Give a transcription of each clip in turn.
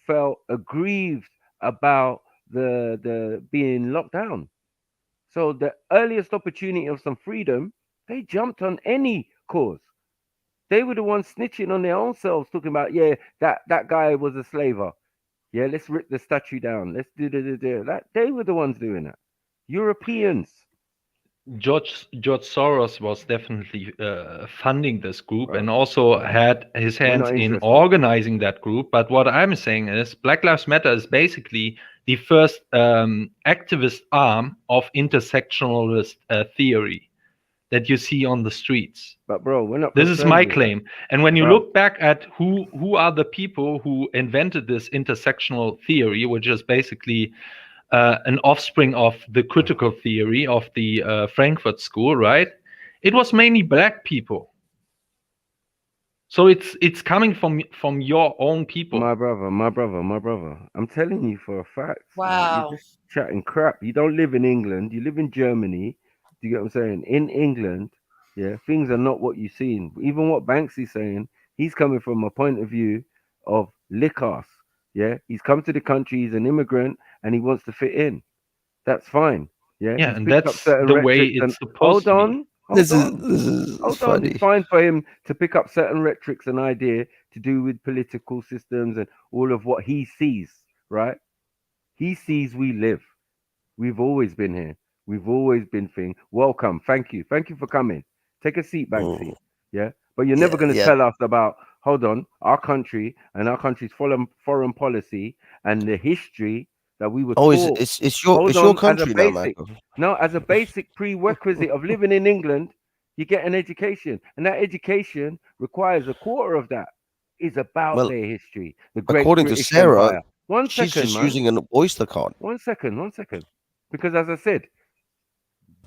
felt aggrieved about the being locked down. So the earliest opportunity of some freedom, they jumped on any cause. They were the ones snitching on their own selves, talking about, yeah, that guy was a slaver. Yeah, let's rip the statue down. Let's do that. They were the ones doing that. Europeans. George Soros was definitely funding this group Bro, and also had his we're hands not in interested. organizing that group. But what I'm saying is, Black Lives Matter is basically the first activist arm of intersectionalist theory that you see on the streets. But bro, we're not This is concerned my with that. claim. And when you Bro, look back at who are the people who invented this intersectional theory, which is basically an offspring of the critical theory of the Frankfurt School, right? It was mainly black people. So it's coming from your own people. my brother. I'm telling you for a fact. Like, you're Wow. just chatting crap. You don't live in England. You live in Germany. Do you get what I'm saying? In England, yeah, things are not what you've seen. Even what Banksy's saying, he's coming from a point of view of Lickas. Yeah, he's come to the country. He's an immigrant, and he wants to fit in. That's fine. Yeah, Yeah, he's and picked up that's certain the way rhetorics and it's supposed to be. hold on, This is hold on. It's funny. fine for him to pick up certain rhetorics and idea to do with political systems and all of what he sees, right? He sees we live. We've always been here. We've always been thing. Welcome. Thank you. Thank you for coming. Take a seat, Banksy. Mm. Yeah. But you're Yeah, never going to yeah. tell us about, hold on, our country and our country's foreign policy and the history that we were Oh, taught. Hold it's your on, as a country now, basic. Michael. No, as a basic prerequisite of living in England, you get an education. And that education requires a quarter of that is about Well, their history, the Great according to British Sarah, Empire. One she's second, just man. using an Oyster card. 1 second, 1 second. Because as I said,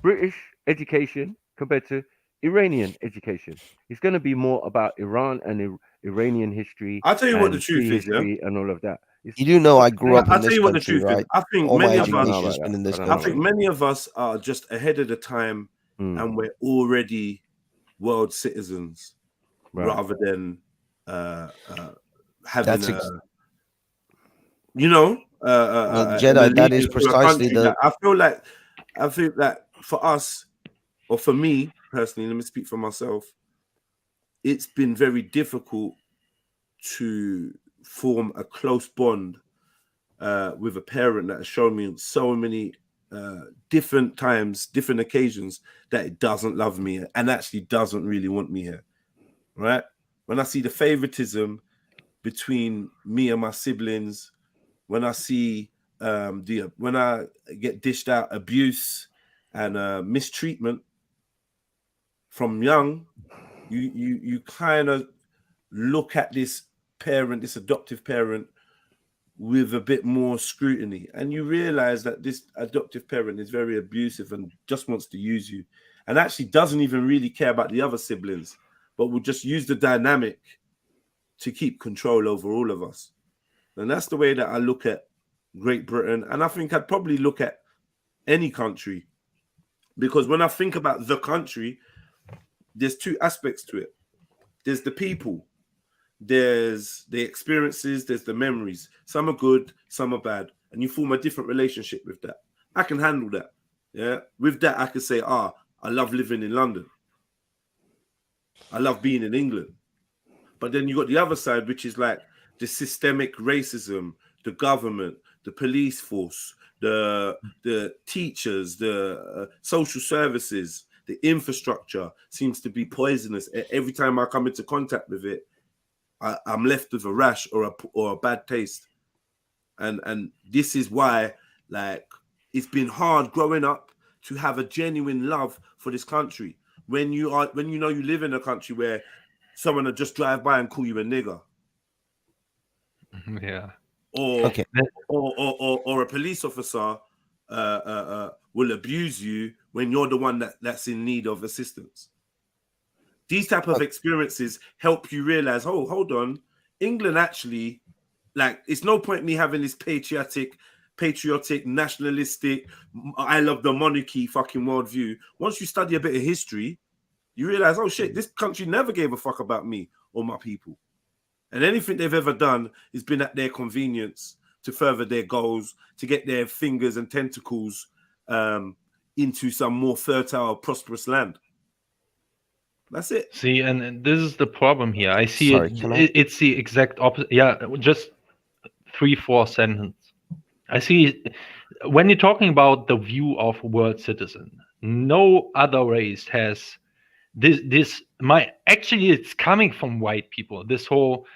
British education compared to Iranian education, it's going to be more about Iran and Iranian history I'll tell you what the and truth is, yeah. prehistory and all of that. You do know It's I the grew same. up I'll in tell this you what the country, truth is. right? I think All my many I of don't know us, education about has been that. in I this don't I know think about country. many of us are just ahead of the time, that. and we're already world citizens Right. rather than having That's ex- you know, well, an Jedi. That is allegiance to a precisely country the. that I think that for us, or for me personally, let me speak for myself, it's been very difficult to form a close bond with a parent that has shown me on so many different times, different occasions, that it doesn't love me and actually doesn't really want me here. Right? When I see the favoritism between me and my siblings, when I see when I get dished out abuse and mistreatment from young, you kind of look at this parent, this adoptive parent, with a bit more scrutiny, and you realize that this adoptive parent is very abusive and just wants to use you, and actually doesn't even really care about the other siblings, but will just use the dynamic to keep control over all of us. And that's the way that I look at Great Britain, and I think I'd probably look at any country, because when I think about the country, there's two aspects to it. There's the people, there's the experiences, there's the memories. Some are good, some are bad, and you form a different relationship with that. I can handle that. Yeah, with that I could say, I love living in London, I love being in England. But then you got the other side, which is like the systemic racism, the government, the police force, the teachers, the social services, the infrastructure seems to be poisonous. Every time I come into contact with it, I'm left with a rash or a bad taste. And this is why, like, it's been hard growing up to have a genuine love for this country. When you know you live in a country where someone will just drive by and call you a nigger. Yeah. Or Okay. or a police officer will abuse you when you're the one that's in need of assistance. These type of experiences help you realize, oh, hold on, England actually, like, it's no point me having this patriotic, nationalistic, I love the monarchy fucking worldview. Once you study a bit of history, you realize, oh shit, this country never gave a fuck about me or my people. And anything they've ever done has been at their convenience to further their goals, to get their fingers and tentacles into some more fertile, prosperous land. That's it. See, and this is the problem here. I see Sorry, it's the exact opposite. Yeah, just 3-4 sentences. I see when you're talking about the view of world citizen, no other race has actually it's coming from white people, this whole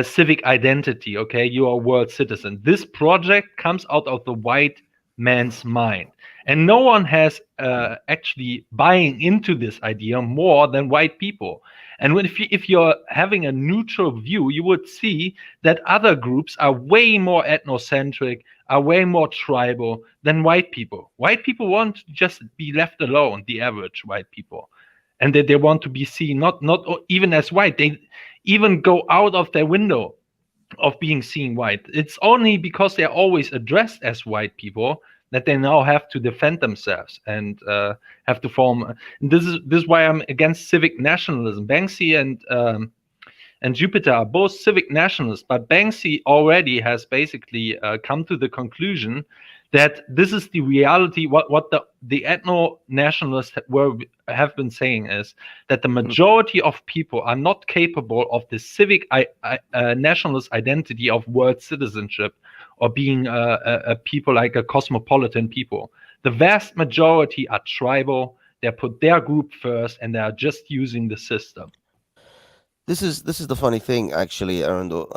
civic identity. Okay, you are a world citizen. This project comes out of the white man's mind, and no one has actually buying into this idea more than white people. And if you're having a neutral view, you would see that other groups are way more ethnocentric, are way more tribal than white people. White people want to just be left alone, the average white people, and that they want to be seen not even as white. They even go out of their window of being seen white. It's only because they're always addressed as white people that they now have to defend themselves and have to form. This is why I'm against civic nationalism. Banksy and Jupiter are both civic nationalists, but Banksy already has basically come to the conclusion that this is the reality. What the ethno-nationalists have been saying is that the majority of people are not capable of the civic nationalist identity of world citizenship or being a people like a cosmopolitan people. The vast majority are tribal. They put their group first, and they are just using the system. This is the funny thing, actually, Arundel.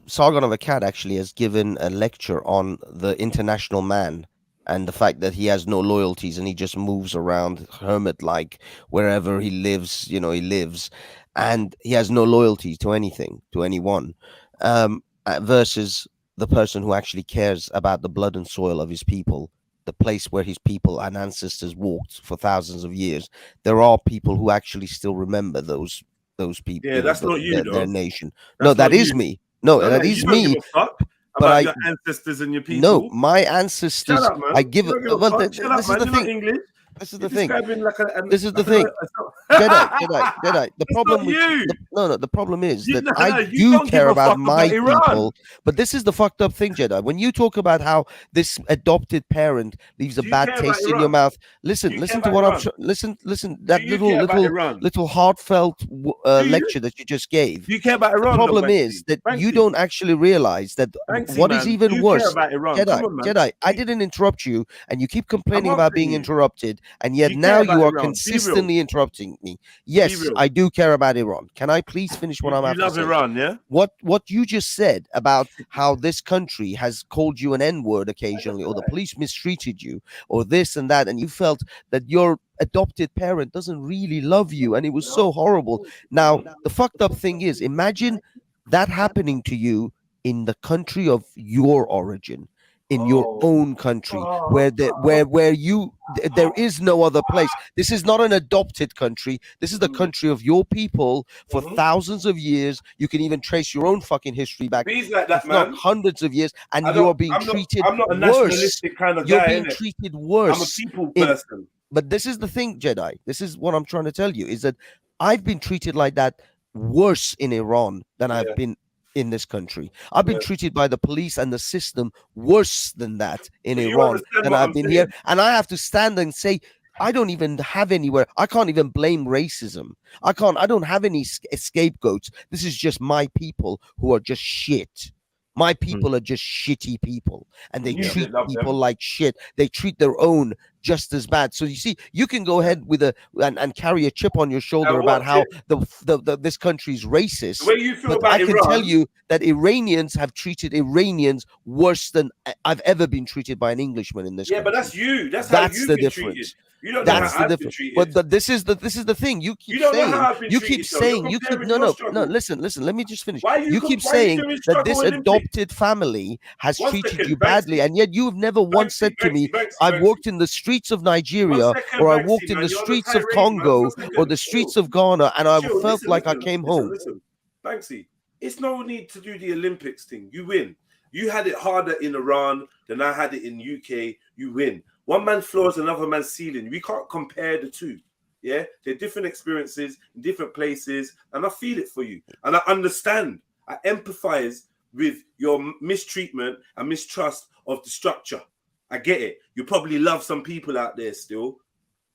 Sargon of Akkad actually has given a lecture on the international man and the fact that he has no loyalties and he just moves around hermit-like wherever he lives. He lives, and he has no loyalty to anything, to anyone, versus the person who actually cares about the blood and soil of his people, the place where his people and ancestors walked for thousands of years. There are people who actually still remember those people. Yeah, that's not you, their nation. That's no, that not is you. me. No, that is you don't me. give a fuck But about your ancestors and your people. No, my ancestors. Shut up, man. I give You it. don't give a Well, fuck. Shut up, this man. is the You're not thing. English. This is You're the thing. describing This is the thing. Jedi. The It's problem not with you. The problem is that No, I you do don't care give a about fuck my about Iran. people. But this is the fucked up thing, Jedi. When you talk about how this adopted parent leaves a Do you bad care taste about in your Iran? mouth. Do Listen you to care what about I'm. Listen. That Do you care about Iran? little heartfelt you? lecture that you just gave. Do you care about The Iran? problem is that you don't actually realize that Banksy, what is man. even Do you worse. care about Iran? Come on, man. Jedi, I didn't interrupt you, and you keep complaining about being asking you. interrupted, and yet Do you now care about you are Iran? Be real. consistently interrupting me. Yes, real. I do care about Iran. Can I please finish what I'm You about to love say? Iran, yeah? What you just said about how this country has called you an N-word occasionally, or the police mistreated you, or this and that, and you felt that your adopted parent doesn't really love you, and it was so horrible. Now, the fucked up thing is, imagine that happening to you in the country of your origin, in your own country, where there is no other place. This is not an adopted country. This is the country of your people for thousands of years. You can even trace your own fucking history back, Bees like that, if not man. hundreds of years, and you are being treated I'm not a worse. nationalistic kind of You're guy, being innit? treated I'm a worse. people person. But this is the thing, Jedi. This is what I'm trying to tell you, is that I've been treated like that worse in Iran than I've been in this country. I've been treated by the police and the system worse than that in But you Iran understand than what I've I'm been saying? here. And I have to stand and say, I don't even have anywhere. I can't even blame racism. I don't have any scapegoats. This is just my people who are just shit. My people are just shitty people, and they treat people like shit. They treat their own just as bad. So you see, you can go ahead with and carry a chip on your shoulder about how this country's racist. The way you feel But about I can Iran, tell you that Iranians have treated Iranians worse than I've ever been treated by an Englishman in this country. but that's you. That's That's how you've the been difference. treated. You don't That's know how the I've been difference. treated. But this is the thing. You keep saying, you keep saying, you keep no. Listen. Let me just finish. You keep saying that this adopted family has treated you badly, and yet you've never once said to me, "I've walked in the streets of Nigeria, or I walked in the streets of Congo, or the streets of Ghana, and I felt like I came home." Listen, Banksy, it's no need to do the Olympics thing. You win. You had it harder in Iran than I had it in UK. You win. One man's floor is another man's ceiling. We can't compare the two. Yeah, they're different experiences in different places, and I feel it for you, and I understand. I empathize with your mistreatment and mistrust of the structure. I get it. You probably love some people out there still,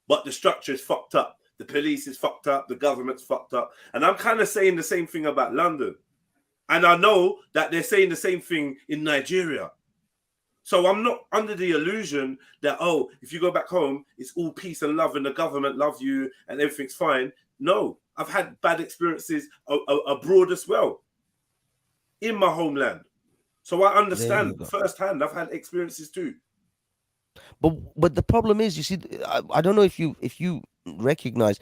but the structure is fucked up. The police is fucked up. The government's fucked up. And I'm kind of saying the same thing about London. And I know that they're saying the same thing in Nigeria. So I'm not under the illusion that, oh, if you go back home, it's all peace and love and the government love you and everything's fine. No, I've had bad experiences abroad as well, in my homeland. So I understand firsthand. I've had experiences too. But the problem is, you see, I don't know if you recognize,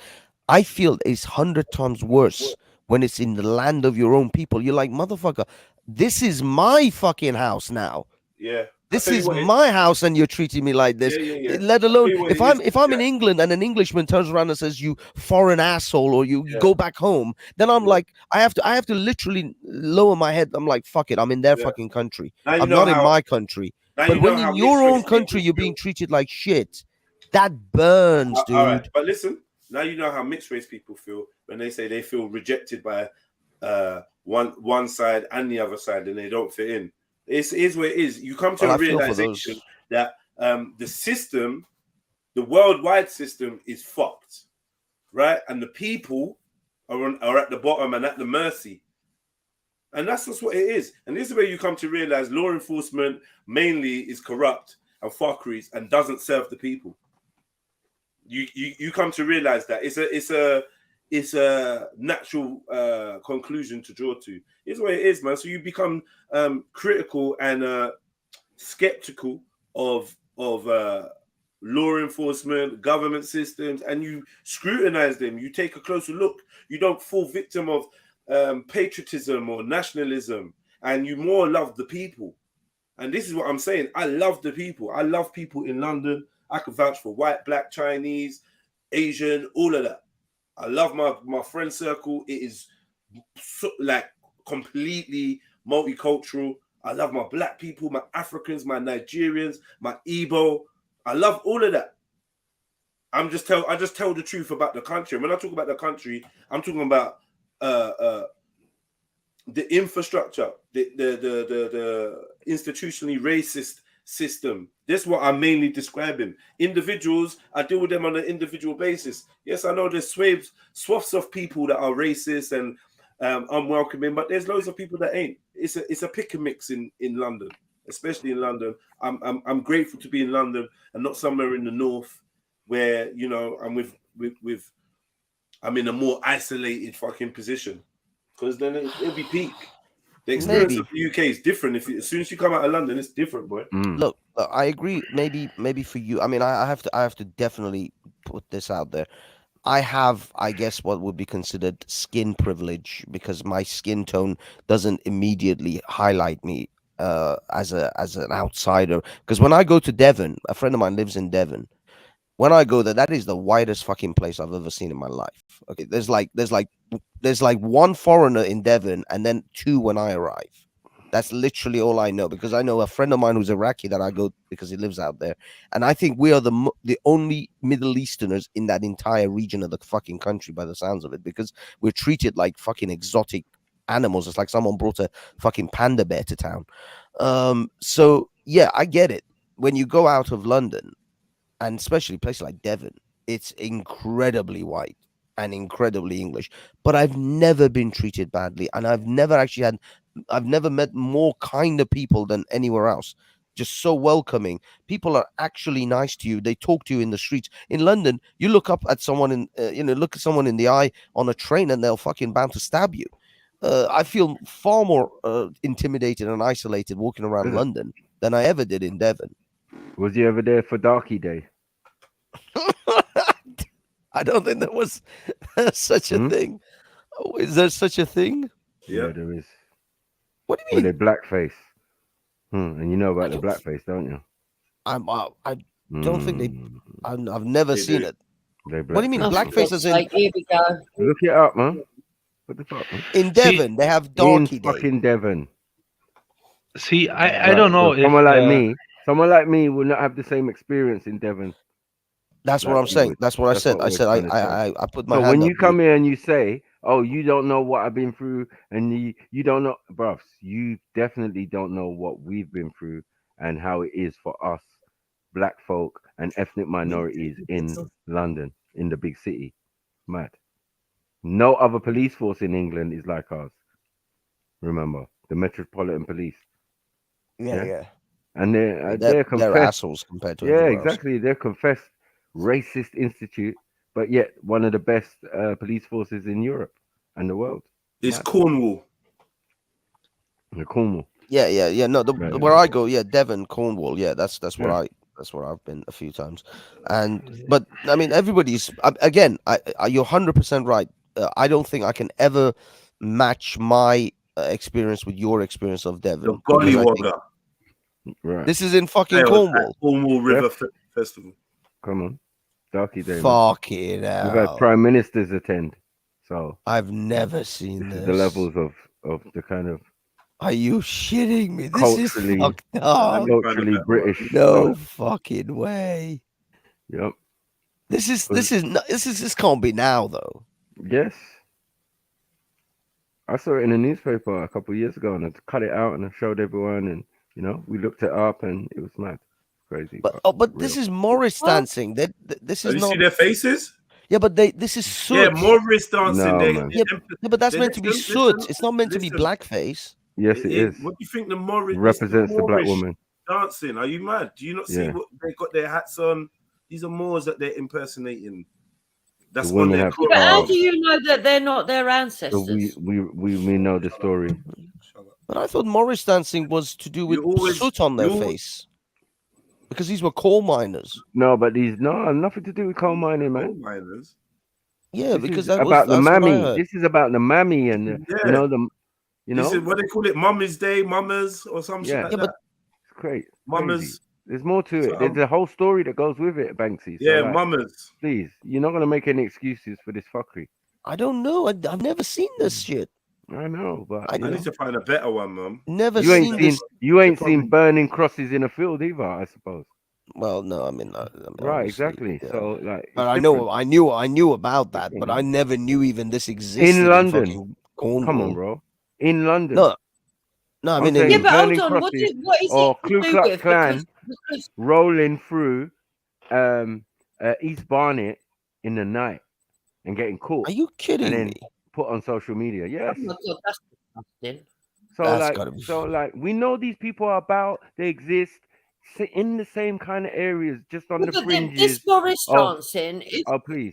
I feel it's 100 times worse when it's in the land of your own people. You're like, motherfucker, this is my fucking house now. Yeah. This is my house, and you're treating me like this. Yeah. Let alone if I'm in England and an Englishman turns around and says, "You foreign asshole," or "You go back home," then I'm like, I have to literally lower my head. I'm like, fuck it, I'm in their fucking country. I'm not in my country. But when in your own country you're being treated like shit, that burns, dude. All right. But listen, now you know how mixed race people feel when they say they feel rejected by one side and the other side, and they don't fit in. It is what it is. You come to a realization that the system, the worldwide system, is fucked, right? And the people are at the bottom and at the mercy. And that's just what it is. And this is where you come to realize law enforcement mainly is corrupt and fuckeries and doesn't serve the people. You come to realize that it's a natural conclusion to draw to. It's what it is, man. So you become critical and skeptical of law enforcement, government systems, and you scrutinize them. You take a closer look. You don't fall victim of patriotism or nationalism, and you more love the people. And this is what I'm saying. I love the people. I love people in London. I can vouch for white, black, Chinese, Asian, all of that. I love my friend circle. It is like completely multicultural. I love my black people, my Africans, my Nigerians, my Igbo. I love all of that. I just tell the truth about the country. And when I talk about the country, I'm talking about the infrastructure, the institutionally racist system. That's what I'm mainly describing. Individuals, I deal with them on an individual basis. Yes, I know there's swaths of people that are racist and unwelcoming, but there's loads of people that ain't. It's a pick and mix in London, especially in London. I'm grateful to be in London and not somewhere in the north where I'm in a more isolated fucking position, because then it'll be peak. The experience of the UK is different. As soon as you come out of London, it's different, boy. Look, I agree. Maybe for you, I mean, I have to definitely put this out there. I have, I guess, what would be considered skin privilege, because my skin tone doesn't immediately highlight me as an outsider. Because when I go to Devon, a friend of mine lives in Devon. When I go there, that is the whitest fucking place I've ever seen in my life. Okay, there's like one foreigner in Devon, and then two when I arrive. That's literally all I know, because I know a friend of mine who's Iraqi that I go because he lives out there, and I think we are the only Middle Easterners in that entire region of the fucking country, by the sounds of it, because we're treated like fucking exotic animals. It's like someone brought a fucking panda bear to town. So yeah, I get it. When you go out of London, and especially places like Devon, it's incredibly white and incredibly English. But I've never been treated badly, and I've never met more kinder people than anywhere else. Just so welcoming. People are actually nice to you. They talk to you in the streets. In London, you look up at someone look at someone in the eye on a train, and they'll fucking bound to stab you. I feel far more intimidated and isolated walking around London than I ever did in Devon. Was you ever there for Darky Day? I don't think there was such a thing. Oh, is there such a thing? Yeah, there is. What do you mean? With a blackface. And you know about the blackface, don't you? I don't think they. I've never seen it. What do you mean blackface? As in, like, here we go. Look it up, man. What the fuck, man? In Devon, they have Darky Day. Fucking Devon. See, I don't know if someone like me will not have the same experience in Devon. That's what I'm saying. That's what I said. I said I put my hand when up. you come here and you say, oh, you don't know what I've been through, and you don't know, bruv. You definitely don't know what we've been through and how it is for us, black folk and ethnic minorities in London, in the big city. Mad. No other police force in England is like ours. Remember the Metropolitan Police, Yeah, yeah, yeah. and They're they're confessed. assholes compared to Yeah, everywhere else. exactly. They're confessed racist institute, but yet one of the best police forces in Europe and the world. It's Mad. Cornwall. The Cornwall. Yeah. No, Right, where I go, yeah, Devon, Cornwall. Yeah, that's yeah. that's where I've been a few times. But I mean, everybody's again. You're 100% right. I don't think I can ever match my experience with your experience of The Devon, because I think Gollywogger. Right. this is in fucking That was at Cornwall. Cornwall River Yep. Festival. Come on. Darky day, man. Fucking We've had hell! prime ministers attend. So I've never seen this is this. the levels of the kind of Are you shitting me? This is culturally fucked up. culturally British No stuff. fucking way. Yep. This can't be now though. Yes. I saw it in a newspaper a couple of years ago, and I cut it out and I showed everyone, and we looked it up, and it was mad, crazy. But this real. is Morris dancing. This Have is you not. seen their faces? Yeah, but this is Yeah, soot. Morris dancing. No, man. Yeah, but that's meant to be listen, soot. It's not meant to be listen. blackface. Yes, it is. What do you think the Morris Represents the black Moorish woman. dancing? Are you mad? Do you not see Yeah. what they got their hats on? These are Moors that they're impersonating. That's The on women their have clothes. But how Oh. do you know that they're not their So ancestors? we know the story. But I thought Morris dancing was to do with You always- soot on their you always- face, because these were coal miners. No, but these nothing to do with coal mining, Coal man. miners. Yeah, This because is about the that's what I mammy. heard. This is about the mammy, and Yeah. This is know, what they call it, Mummy's Day, Mummers, or some shit Yeah. like Yeah, that. but it's great. Mummers. Crazy. There's more to it. So, There's a whole story that goes with it, Banksy. So, Yeah, like, Mummers. please, you're not gonna make any excuses for this fuckery. I don't know. I've never seen this shit. I know, but I I need to find a better one, Mum. Never you ain't seen seen this. seen burning crosses in a field either, I suppose. Well, no, I mean, Right, obviously, exactly. yeah. So like, But it's I know, different. I knew about that, Different, but I man. never knew even this existed In London. fucking Cornwall. Come on, bro. In London. No, I I'm mean, saying Yeah, but hold burning on. What crosses is or it to Ku do Klux with? Klan Because rolling through East Barnet in the night and getting caught are you kidding and then me? put on social media. Yes. oh my God, that's disgusting. So That's gotta be- like we know these people are about, they exist in the same kind of areas, just on the But then fringes. this Morris of- dancing, Oh, please.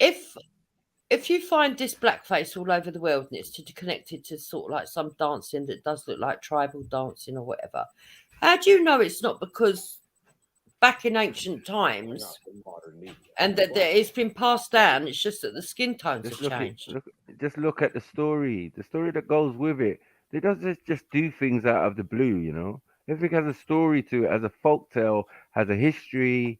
if you find this blackface all over the world and it's connected to sort of like some dancing that does look like tribal dancing or whatever, how do you know it's not because back in ancient times and that it's been passed down? It's just that the skin tones have changed. Just look at the story that goes with it. They don't just do things out of the blue. Everything has a story to it, has a folk tale, has a history.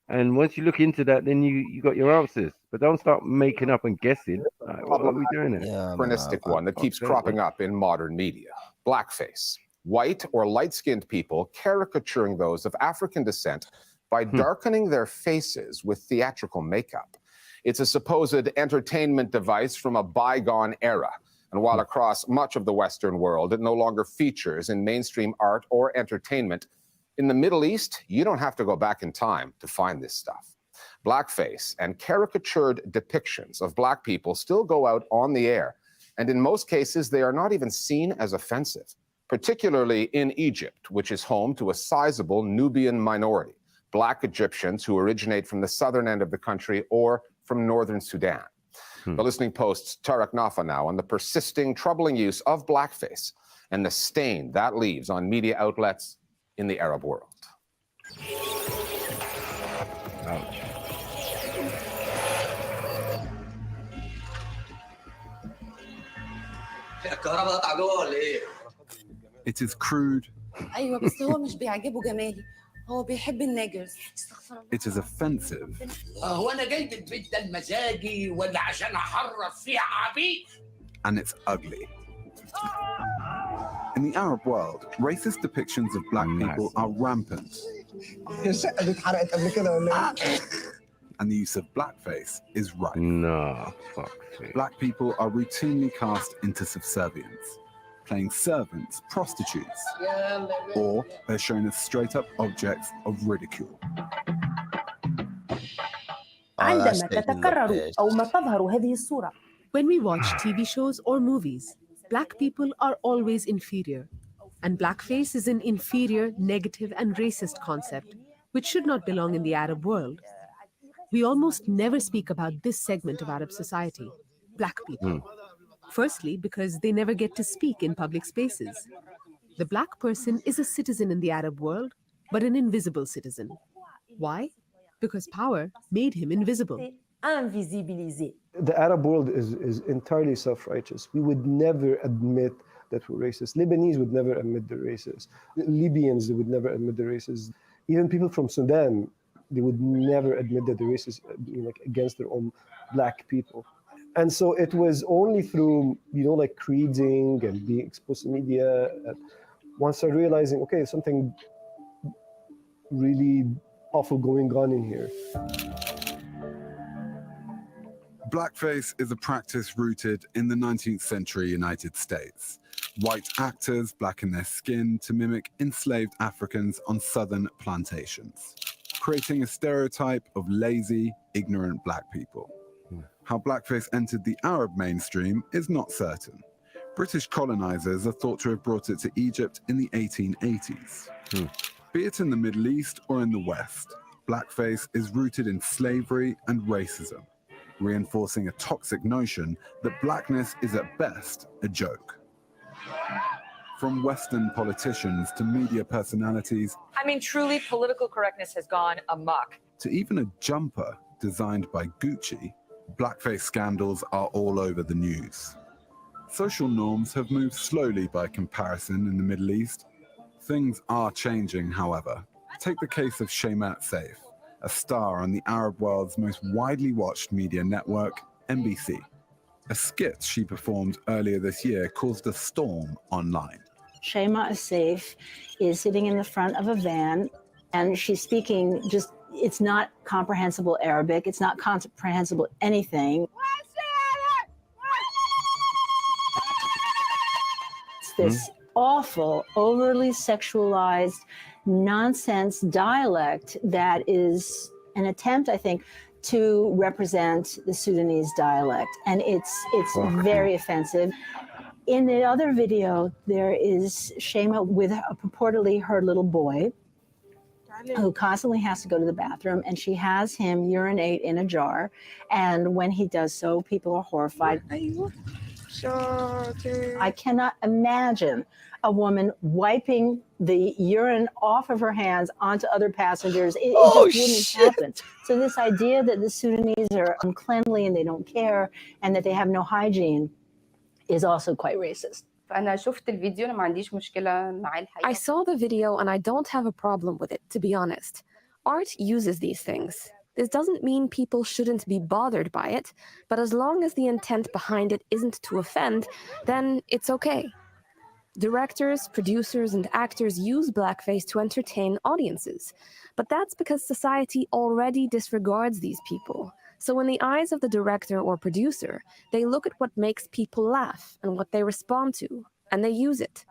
And once you look into that, then you got your answers. But don't start making up and guessing. Like, what are we doing here? Yeah, I mean, Anachronistic one that keeps cropping up in modern media. Blackface. White or light-skinned people caricaturing those of African descent by darkening their faces with theatrical makeup. It's a supposed entertainment device from a bygone era. And while across much of the Western world, it no longer features in mainstream art or entertainment, in the Middle East, you don't have to go back in time to find this stuff. Blackface and caricatured depictions of Black people still go out on the air, and in most cases, they are not even seen as offensive, particularly in Egypt, which is home to a sizable Nubian minority, Black Egyptians who originate from the southern end of the country or from northern Sudan. The Listening Post's Tarek Nafa now on the persisting, troubling use of blackface and the stain that leaves on media outlets in the Arab world. Ouch. It is crude. ايوه بس هو مش بيعجبه جمالي، هو بيحب النيجرز. استغفر الله. It is offensive. هو انا جاي البيت ده المزاجي ولا عشان احرف فيه عبيد؟ And it's ugly. In the Arab world, racist depictions of Black people are rampant. and the use of blackface is rife. Nah, fuck's sake. Black people are routinely cast into subservience, playing servants, prostitutes, or they're shown as straight-up objects of ridicule. عندما تتكرر أو ما تظهر هذه الصورة. When we watch TV shows or movies, black people are always inferior. And blackface is an inferior, negative, and racist concept, which should not belong in the Arab world. We almost never speak about this segment of Arab society, black people. Firstly, because they never get to speak in public spaces. The black person is a citizen in the Arab world, but an invisible citizen. Why? Because power made him invisible. The Arab world is entirely self-righteous. We would never admit that we're racist. Lebanese would never admit they're racist. Libyans, they would never admit they're racist. Even people from Sudan, they would never admit that they're racist, like against their own black people. And so it was only through, like reading and being exposed to media, once I realizing, okay, something really awful going on in here. Blackface is a practice rooted in the 19th century United States. White actors blacken their skin to mimic enslaved Africans on southern plantations, creating a stereotype of lazy, ignorant black people. How blackface entered the Arab mainstream is not certain. British colonizers are thought to have brought it to Egypt in the 1880s. Be it in the Middle East or in the West, blackface is rooted in slavery and racism, reinforcing a toxic notion that blackness is at best a joke. From Western politicians to media personalities, I mean, truly, political correctness has gone amok. To even a jumper designed by Gucci, blackface scandals are all over the news. Social norms have moved slowly by comparison in the Middle East. Things are changing, however. Take the case of Shaymat Saif, a star on the Arab world's most widely watched media network, NBC. A skit she performed earlier this year caused a storm online. Shaymat Saif is sitting in the front of a van, and she's speaking it's not comprehensible Arabic, it's not comprehensible anything. It's this awful, overly sexualized nonsense dialect that is an attempt, I think, to represent the Sudanese dialect, and it's very offensive. In the other video, there is Shayma with purportedly her little boy, who constantly has to go to the bathroom, and she has him urinate in a jar, and when he does so, people are horrified. I cannot imagine a woman wiping the urine off of her hands onto other passengers. It just wouldn't happen. So this idea that the Sudanese are uncleanly and they don't care and that they have no hygiene is also quite racist. I saw the video and I don't have a problem with it, to be honest. Art uses these things. This doesn't mean people shouldn't be bothered by it, but as long as the intent behind it isn't to offend, then it's okay. Directors, producers, and actors use blackface to entertain audiences, but that's because society already disregards these people. So in the eyes of the director or producer, they look at what makes people laugh and what they respond to, and they use it.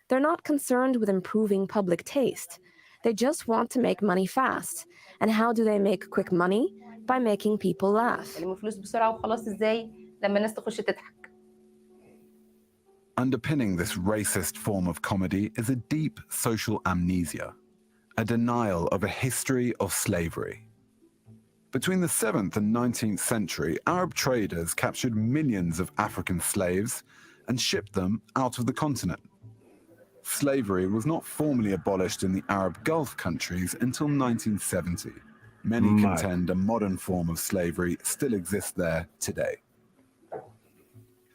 They're not concerned with improving public taste. They just want to make money fast. And how do they make quick money? By making people laugh. Underpinning this racist form of comedy is a deep social amnesia, a denial of a history of slavery. Between the 7th and 19th century, Arab traders captured millions of African slaves and shipped them out of the continent. Slavery was not formally abolished in the Arab Gulf countries until 1970. Many contend a modern form of slavery still exists there today.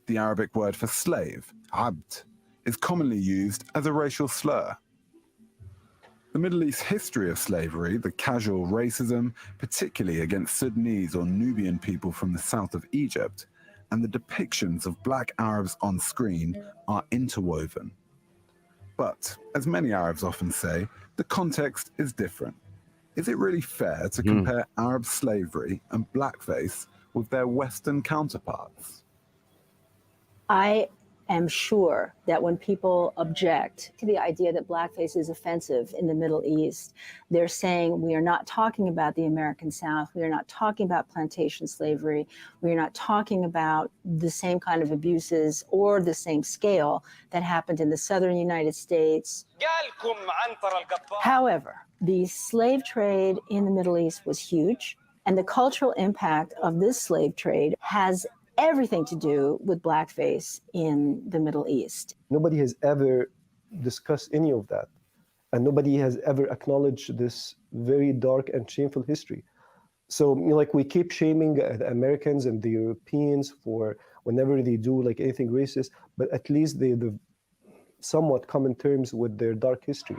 The Arabic word for slave, abd, is commonly used as a racial slur. The Middle East history of slavery, the casual racism, particularly against Sudanese or Nubian people from the south of Egypt, and the depictions of black Arabs on screen are interwoven. But, as many Arabs often say, the context is different. Is it really fair to compare Arab slavery and blackface with their Western counterparts? I am sure that when people object to the idea that blackface is offensive in the Middle East, they're saying we are not talking about the American South, we are not talking about plantation slavery, we are not talking about the same kind of abuses or the same scale that happened in the southern United States. However, the slave trade in the Middle East was huge, and the cultural impact of this slave trade has everything to do with blackface in the Middle East. Nobody has ever discussed any of that. And nobody has ever acknowledged this very dark and shameful history. So, like, we keep shaming the Americans and the Europeans for whenever they do like anything racist, but at least they've somewhat come in terms with their dark history,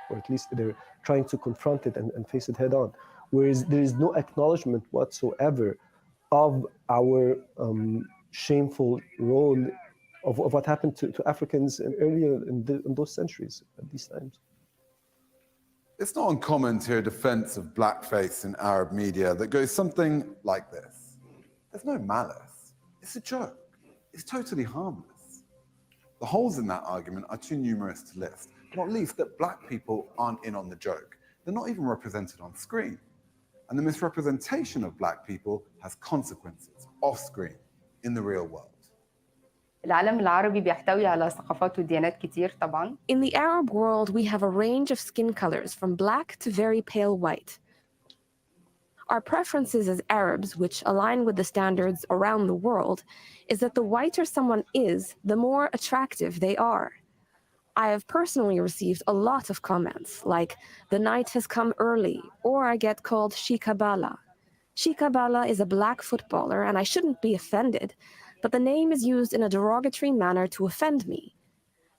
or at least they're trying to confront it and face it head on. Whereas there is no acknowledgement whatsoever of our shameful role of what happened to Africans earlier in those centuries, at these times. It's not uncommon to hear a defense of blackface in Arab media that goes something like this. There's no malice. It's a joke. It's totally harmless. The holes in that argument are too numerous to list, not least that black people aren't in on the joke. They're not even represented on screen. And the misrepresentation of black people has consequences off screen in the real world. العالم العربي بيحتوي على ثقافات وديانات كتير طبعا. In the Arab world, we have a range of skin colors from black to very pale white. Our preferences as Arabs, which align with the standards around the world, is that the whiter someone is, the more attractive they are. I have personally received a lot of comments, like, the night has come early, or I get called Shikabala. Shikabala is a black footballer, and I shouldn't be offended, but the name is used in a derogatory manner to offend me.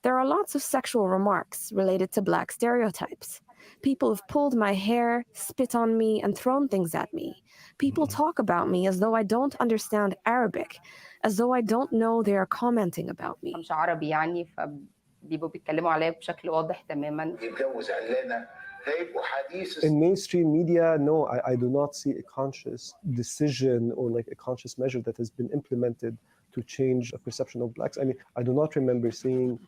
There are lots of sexual remarks related to black stereotypes. People have pulled my hair, spit on me, and thrown things at me. People talk about me as though I don't understand Arabic, as though I don't know they are commenting about me. مش عربي يعني بيبقوا بيتكلموا عليا بشكل واضح تماما. In mainstream media, no, I do not see a conscious decision or like a conscious measure that has been implemented to change the perception of blacks. I mean, I do not remember seeing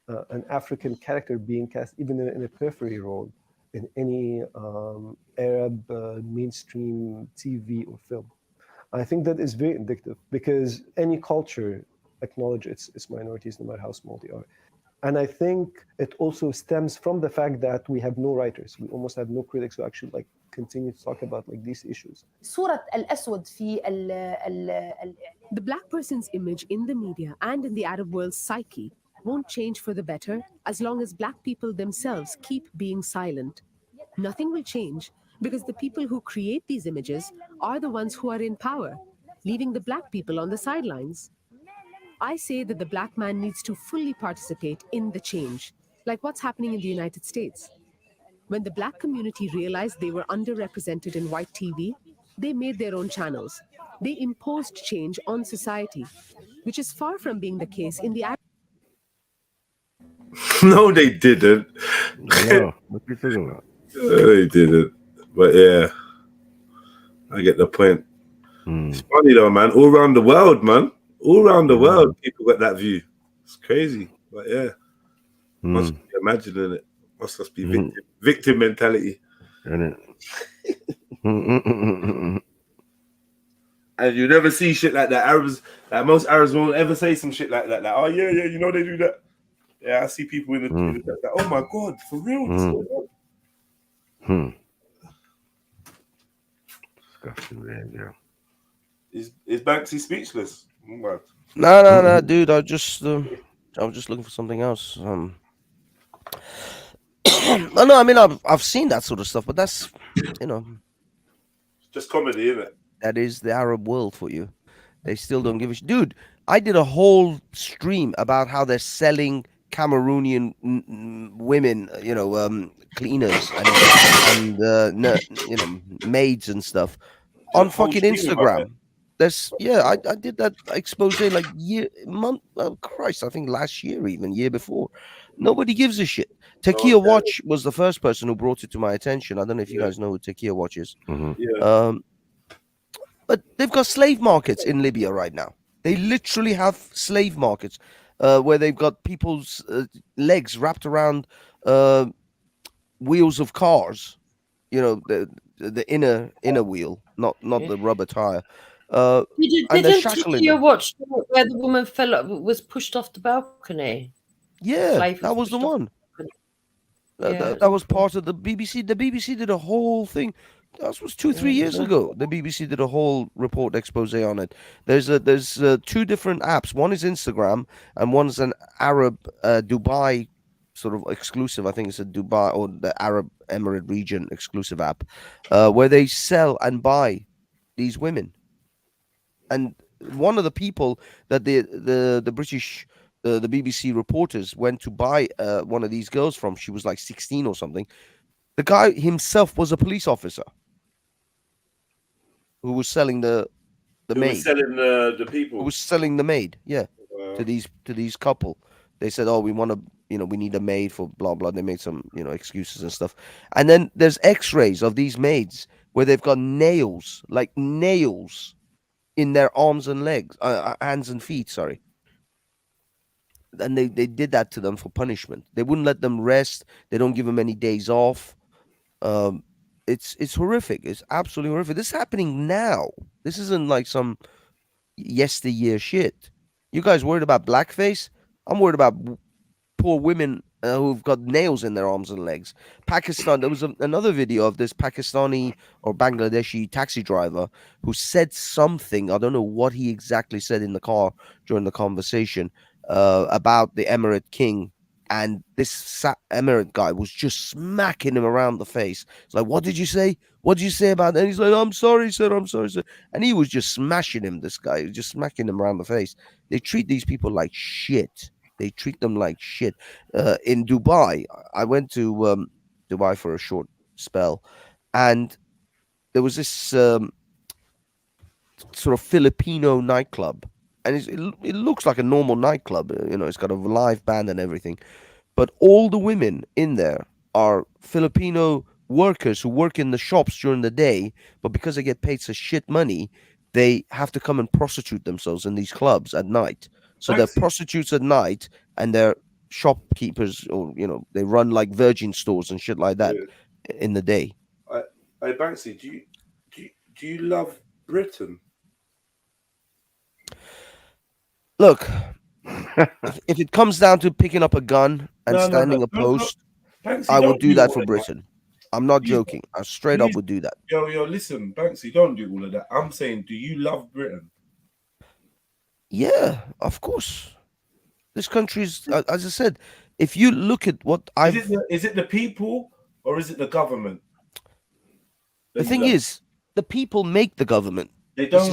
an African character being cast even in a periphery role in any Arab mainstream TV or film. I think that is very indicative because any culture acknowledges its minorities no matter how small they are. And I think it also stems from the fact that we have no writers. We almost have no critics who actually like continue to talk about like these issues. The black person's image in the media and in the Arab world's psyche won't change for the better as long as black people themselves keep being silent. Nothing will change because the people who create these images are the ones who are in power, leaving the black people on the sidelines. I say that the black man needs to fully participate in the change, like what's happening in the United States. When the black community realized they were underrepresented in white TV, they made their own channels. They imposed change on society, which is far from being the case in the No, they didn't. No, what are you talking about? They didn't. But yeah, I get the point. It's funny though, man. All around the world, man. All around the world, people got that view. It's crazy. But yeah, must be imagining it. Must just be victim mentality. Isn't And you never see shit like that. Arabs, like most Arabs won't ever say some shit like that. Like, oh yeah, you know they do that. Yeah, I see people in the like, oh my god, for real. Disgusting behavior. Is Banksy speechless? Oh, my. No, dude. I was just looking for something else. No, I mean I've seen that sort of stuff, but that's It's just comedy, isn't it? That is the Arab world for you. They still don't give a shit. Dude, I did a whole stream about how they're selling Cameroonian women, cleaners and maids and stuff on fucking Instagram. I did that expose like I think last year, even year before. Nobody gives a shit. Tekia Watch was the first person who brought it to my attention. I don't know if you guys know who Tekia Watch is. But they've got slave markets in Libya right now. They literally have slave markets where they've got people's legs wrapped around wheels of cars. You know, the inner wheel, not the rubber tire. And they're Didn't shackling Tekia them. watch where the woman was pushed off the balcony? Yeah, that was the one. That was part of the BBC. The BBC did a whole thing. That was 2-3 years ago. The BBC did a whole report expose on it. There's two different apps. One is Instagram, and one's an Arab Dubai sort of exclusive. I think it's a Dubai or the Arab Emirate region exclusive app, where they sell and buy these women. And one of the people that the British the BBC reporters went to buy one of these girls from, she was like 16 or something. The guy himself was a police officer who was selling the maid. Was selling the people. Who was selling the maid, yeah, to these couple. They said, "Oh, we want to, we need a maid for blah blah." They made some, excuses and stuff. And then there's X-rays of these maids where they've got nails, like nails, in their arms and legs, hands and feet. Sorry. And they did that to them for punishment. They wouldn't let them rest. They don't give them any days off. It's horrific. It's absolutely horrific. This is happening now. This isn't like some yesteryear shit. You guys worried about blackface? I'm worried about poor women who've got nails in their arms and legs. Pakistan, there was another video of this Pakistani or Bangladeshi taxi driver who said something. I don't know what he exactly said in the car during the conversation about the Emirate king. And this Emirate guy was just smacking him around the face. It's like, what did you say? What did you say about that? And he's like, I'm sorry, sir. I'm sorry, sir. And he was just smashing him, this guy. He was just smacking him around the face. They treat these people like shit. They treat them like shit. In Dubai, I went to Dubai for a short spell. And there was this sort of Filipino nightclub. And it looks like a normal nightclub. It's got a live band and everything. But all the women in there are Filipino workers who work in the shops during the day. But because they get paid such shit money, they have to come and prostitute themselves in these clubs at night. So they're prostitutes at night and they're shopkeepers, or, they run like Virgin stores and shit like that in the day. Hey, Banksy, do you love Britain? Look, if it comes down to picking up a gun and standing a post, I would do that for Britain. I'm not joking. I straight up would do that. Yo, listen, Banksy, don't do all of that. I'm saying, do you love Britain? Yeah, of course. This country's, as I said, if you look at what is it the people or is it the government? The thing is, the people make the government. They don't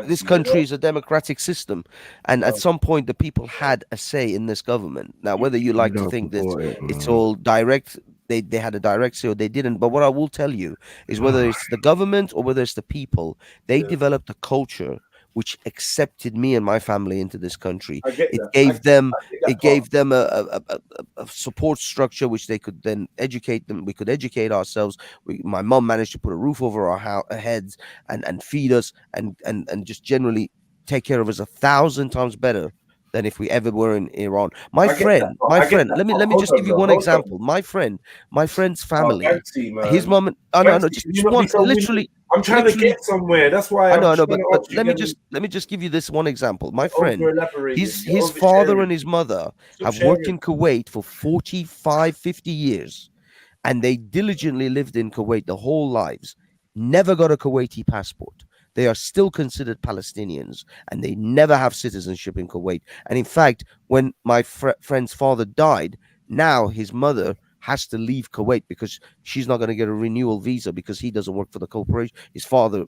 this country is a democratic system, and at some point the people had a say in this government. Now, whether you like to think that it's all direct, they had a direct say or they didn't. But what I will tell you is whether it's the government or whether it's the people, they developed a culture which accepted me and my family into this country. It gave them a support structure which they could then educate them. We could educate ourselves. My mom managed to put a roof over our heads and feed us and just generally take care of us 1,000 times better than if we ever were in Iran. My friend, let me just give you one example. My friend's family, his mom, just one, literally. I'm trying to get somewhere. That's why I know, but let me just give you this one example. My friend, his father and his mother have worked in Kuwait for 45, 50 years, and they diligently lived in Kuwait their whole lives. Never got a Kuwaiti passport. They are still considered Palestinians, and they never have citizenship in Kuwait. And in fact, when my friend's father died, now his mother has to leave Kuwait because she's not going to get a renewal visa because he doesn't work for the corporation. His father,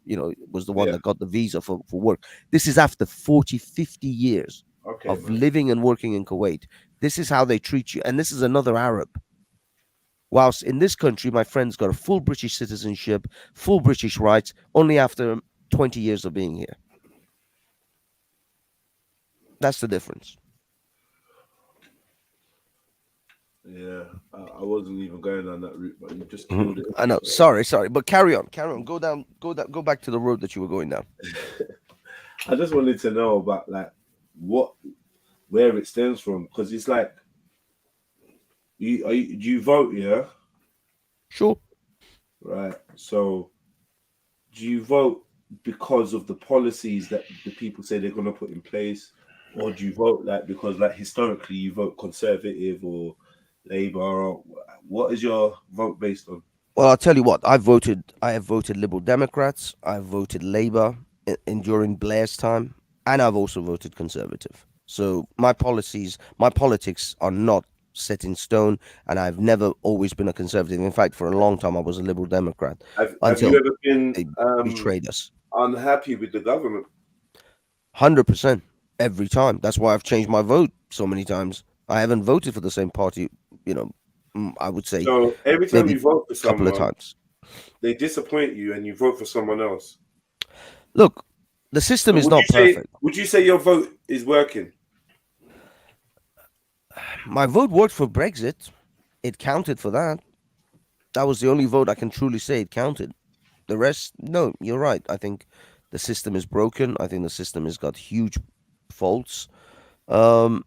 was the one that got the visa for work. This is after 40, 50 years of living and working in Kuwait. This is how they treat you. And this is another Arab. Whilst in this country, my friend's got a full British citizenship, full British rights, only after 20 years of being here. That's the difference. Yeah, I wasn't even going on that route, but you just killed it. I know. Sorry, but carry on. Go down. Go back to the road that you were going down. I just wanted to know about like where it stems from, because it's like do you vote? Yeah, sure. Right. So, do you vote because of the policies that the people say they're going to put in place, or do you vote because historically you vote Conservative or Labour? Or what is your vote based on? Well, I'll tell you what. I have voted Liberal Democrats. I've voted Labour during Blair's time, and I've also voted Conservative. So my politics are not set in stone, and I've never always been a Conservative. In fact, for a long time, I was a Liberal Democrat. Have you ever been they betrayed us? Unhappy with the government? 100% every time. That's why I've changed my vote so many times. I haven't voted for the same party. I would say. So every time you vote for someone, couple of times, they disappoint you, and you vote for someone else. Look, the system is not perfect. Would you say your vote is working? My vote worked for Brexit. It counted for that. That was the only vote I can truly say it counted. The rest, no, you're right. I think the system is broken. I think the system has got huge faults. And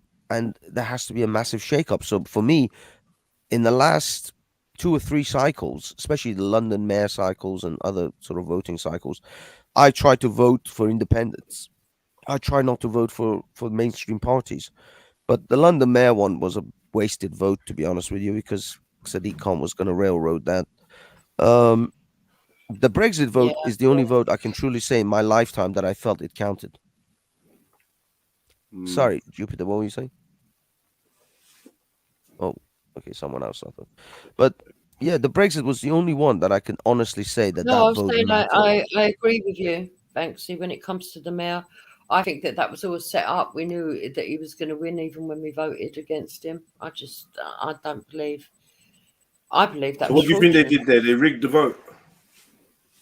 there has to be a massive shake-up. So for me, in the last 2 or 3 cycles, especially the London mayor cycles and other sort of voting cycles, I try to vote for independents. I try not to vote for mainstream parties. But the London mayor one was a wasted vote, to be honest with you, because Sadiq Khan was going to railroad that. The Brexit vote is the only vote I can truly say in my lifetime that I felt it counted. Sorry, Jupiter, what were you saying? Oh, okay, someone else I thought. But yeah, the Brexit was the only one that I can honestly say that. No, that I was vote saying mattered. I agree with you, Banksy. When it comes to the mayor, I think that was all set up. We knew that he was going to win, even when we voted against him. I don't believe. I believe that. So what do you think they did there? They rigged the vote.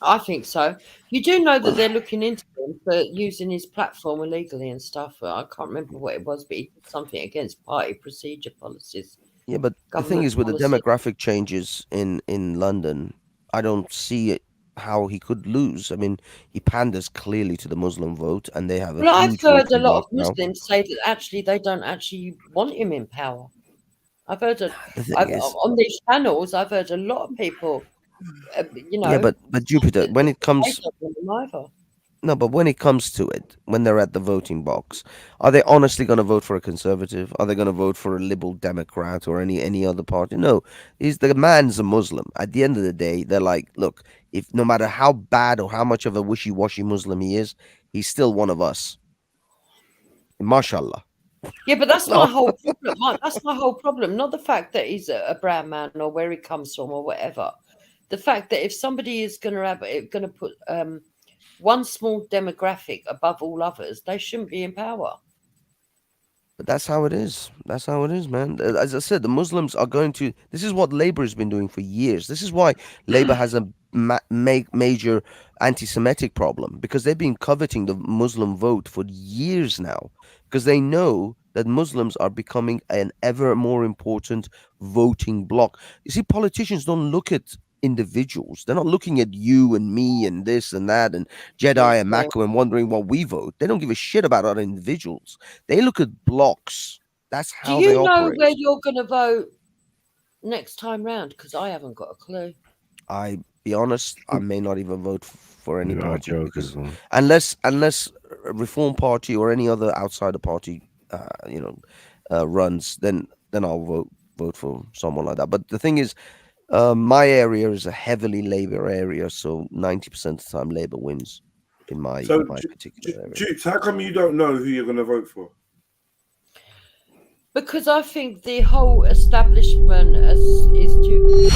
I think so. You do know that they're looking into him for using his platform illegally and stuff. I can't remember what it was, but he did something against party procedure policies. Yeah, but the thing is, with the demographic changes in London, I don't see how he could lose. I mean, he panders clearly to the Muslim vote, and they have a huge I've heard a voting lot of bloc now. Muslims say that actually they don't actually want him in power. I've heard on these channels. I've heard a lot of people. Yeah, but Jupiter, when it comes, no, but when it comes to it, when they're at the voting box, are they honestly going to vote for a Conservative? Are they going to vote for a Liberal Democrat or any other party? No, the man's a Muslim. At the end of the day, they're like, look, if no matter how bad or how much of a wishy-washy Muslim he is, he's still one of us. Mashallah. Yeah, but that's my whole problem. That's my whole problem. Not the fact that he's a brown man or where he comes from or whatever. The fact that if somebody is going to put one small demographic above all others, they shouldn't be in power. But that's how it is. That's how it is, man. As I said, the Muslims are going to. This is what Labour has been doing for years. This is why Labour has a major anti-Semitic problem, because they've been coveting the Muslim vote for years now, because they know that Muslims are becoming an ever more important voting bloc. You see, politicians don't look at individuals. They're not looking at you and me and this and that and JEDI and Mako and wondering what we vote. They don't give a shit about other individuals. They look at blocks. That's how they operate. Do you know where you're going to vote next time round? Because I haven't got a clue. I be honest, I may not even vote for any party, because unless Reform Party or any other outsider party, runs, then I'll vote for someone like that. But the thing is, my area is a heavily Labour area, so 90% of the time Labour wins in my particular area. Jukes, how come you don't know who you're going to vote for? Because I think the whole establishment is too